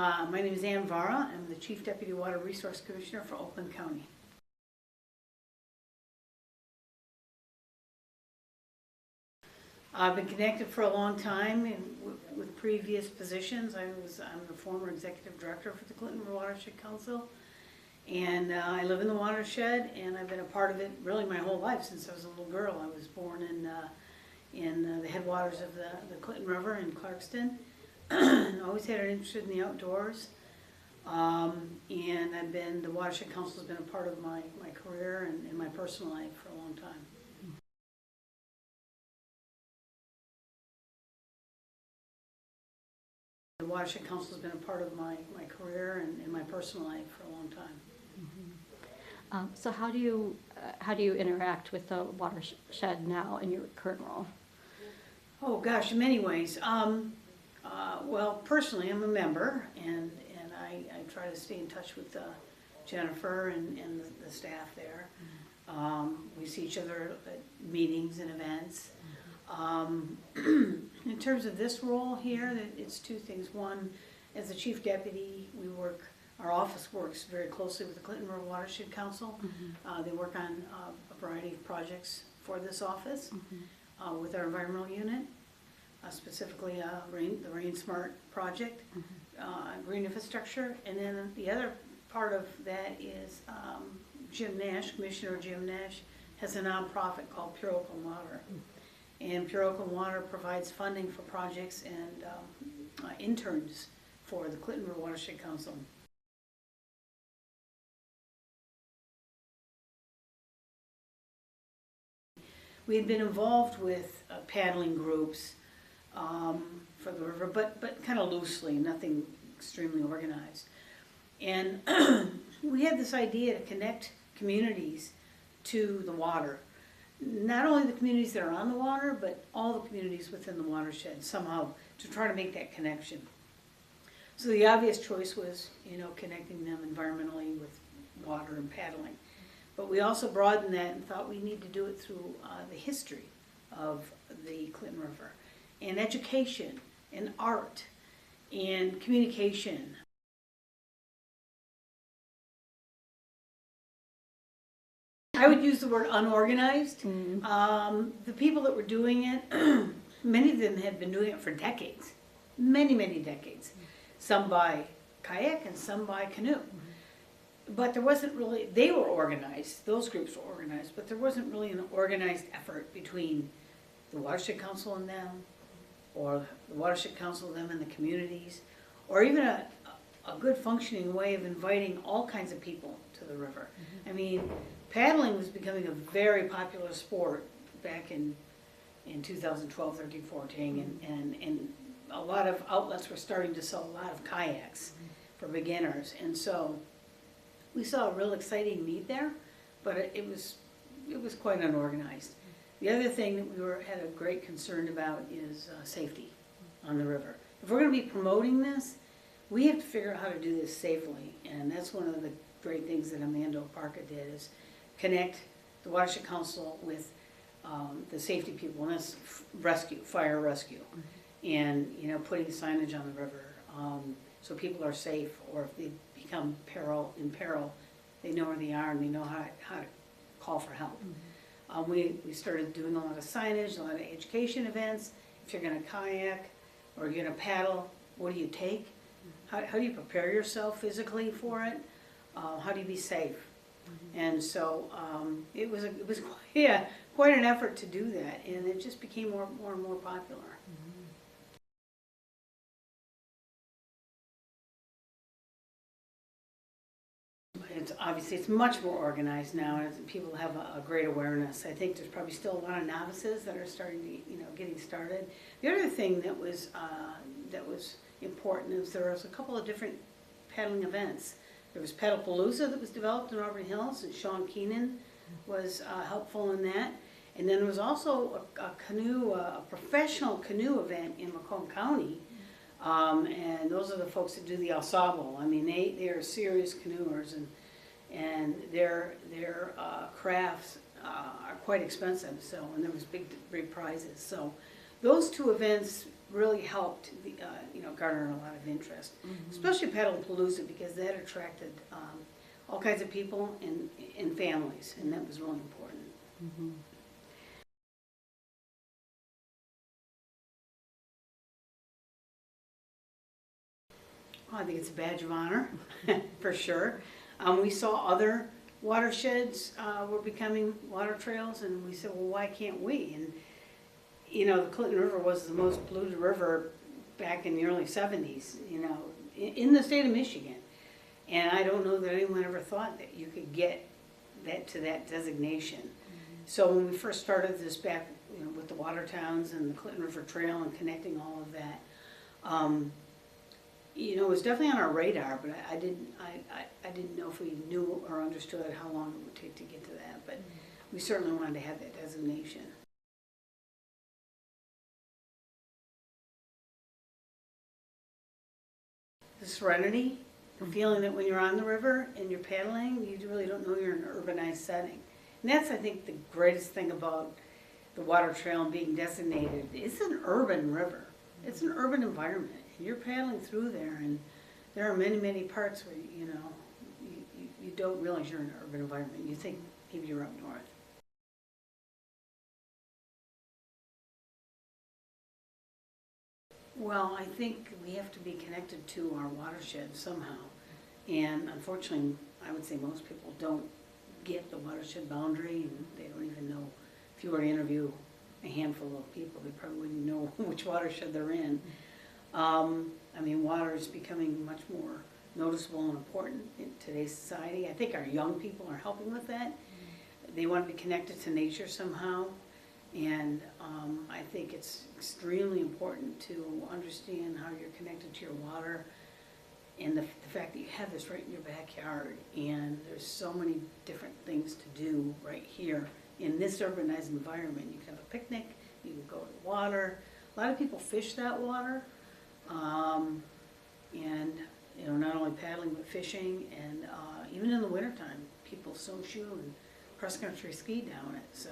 My name is Vaara. I'm the Chief Deputy Water Resource Commissioner for Oakland County. I've been connected for a long time with previous positions. I'm the former executive director for the Clinton River Watershed Council, and I live in the watershed, and I've been a part of it really my whole life since I was a little girl. I was born in the headwaters of the Clinton River in Clarkston, and always had an interest in the outdoors. And the Watershed Council has been a part of my career and my personal life for a long time. The Watershed Council has been a part of my career and my personal life for a long time. Mm-hmm. So how do you interact with the watershed now in your current role? Oh gosh, in many ways. Well, personally, I'm a member, and I try to stay in touch with Jennifer and the staff there. We see each other at meetings and events. In terms of this role here, it's two things. One, as the Chief Deputy, our office works very closely with the Clinton River Watershed Council. Mm-hmm. They work on a variety of projects for this office. Mm-hmm. With our environmental unit, specifically the Rain Smart project, mm-hmm. Green infrastructure, and then the other part of that is Jim Nash, Commissioner Jim Nash, has a nonprofit called Pure Oakland Water. Mm-hmm. And Pure Oakland Water provides funding for projects and interns for the Clinton River Watershed Council. We had been involved with paddling groups for the river, but kind of loosely, nothing extremely organized. And we had this idea to connect communities to the water. Not only the communities that are on the water, but all the communities within the watershed somehow, to try to make that connection. So the obvious choice was, connecting them environmentally with water and paddling. But we also broadened that and thought we need to do it through the history of the Clinton River, and education, and art, and communication. I would use the word unorganized. Mm-hmm. The people that were doing it, many of them had been doing it for decades, many, many decades. Mm-hmm. Some by kayak and some by canoe. Mm-hmm. But there wasn't really, they were organized, those groups were organized, but there wasn't really an organized effort between the Watershed Council and them, or the Watershed Council and them and the communities, or even a good functioning way of inviting all kinds of people to the river. Mm-hmm. I mean, paddling was becoming a very popular sport back in 2012, 13, 14, and a lot of outlets were starting to sell a lot of kayaks for beginners, and so we saw a real exciting need there, but it was quite unorganized. The other thing that we had a great concern about is safety on the river. If we're going to be promoting this, we have to figure out how to do this safely, and that's one of the great things that Amanda Parka did, is connect the Watershed Council with the safety people, and that's fire rescue, mm-hmm. and putting signage on the river so people are safe, or if they become in peril, they know where they are and they know how to call for help. Mm-hmm. We started doing a lot of signage, a lot of education events. If you're going to kayak or you're going to paddle, what do you take? Mm-hmm. How do you prepare yourself physically for it? How do you be safe? Mm-hmm. And so it was quite an effort to do that, and it just became more and more popular. Mm-hmm. It's much more organized now, and people have a great awareness. I think there's probably still a lot of novices that are starting to, getting started. The other thing that was important is there was a couple of different paddling events. There was Paddlepalooza that was developed in Auburn Hills, and Sean Keenan was helpful in that. And then there was also a professional canoe event in Macomb County, and those are the folks that do the Al Sabo. I mean, they are serious canoers, and their crafts are quite expensive. So, and there was big prizes. So, those two events really helped, garner a lot of interest, especially Paddlepalooza, because that attracted all kinds of people and families, and that was really important. Oh, I think it's a badge of honor, for sure. We saw other watersheds were becoming water trails, and we said, well, why can't we? And the Clinton River was the most polluted river back in the early 70s, in the state of Michigan. And I don't know that anyone ever thought that you could get that to that designation. So when we first started this back, with the water towns and the Clinton River Trail and connecting all of that, it was definitely on our radar, but I didn't know if we knew or understood how long it would take to get to that. But we certainly wanted to have that designation. The serenity, the feeling that when you're on the river and you're paddling, you really don't know you're in an urbanized setting. And that's, I think, the greatest thing about the water trail and being designated. It's an urban river. It's an urban environment. You're paddling through there, and there are many, many parts where, you don't realize you're in an urban environment. You think maybe you're up north. Well, I think we have to be connected to our watershed somehow. And unfortunately, I would say most people don't get the watershed boundary, and they don't even know. If you were to interview a handful of people, they probably wouldn't know which watershed they're in. Water is becoming much more noticeable and important in today's society. I think our young people are helping with that. They want to be connected to nature somehow. And I think it's extremely important to understand how you're connected to your water, and the fact that you have this right in your backyard, and there's so many different things to do right here in this urbanized environment. You can have a picnic, you can go to the water. A lot of people fish that water, and not only paddling but fishing, and even in the wintertime, people snowshoe and cross-country ski down it. So.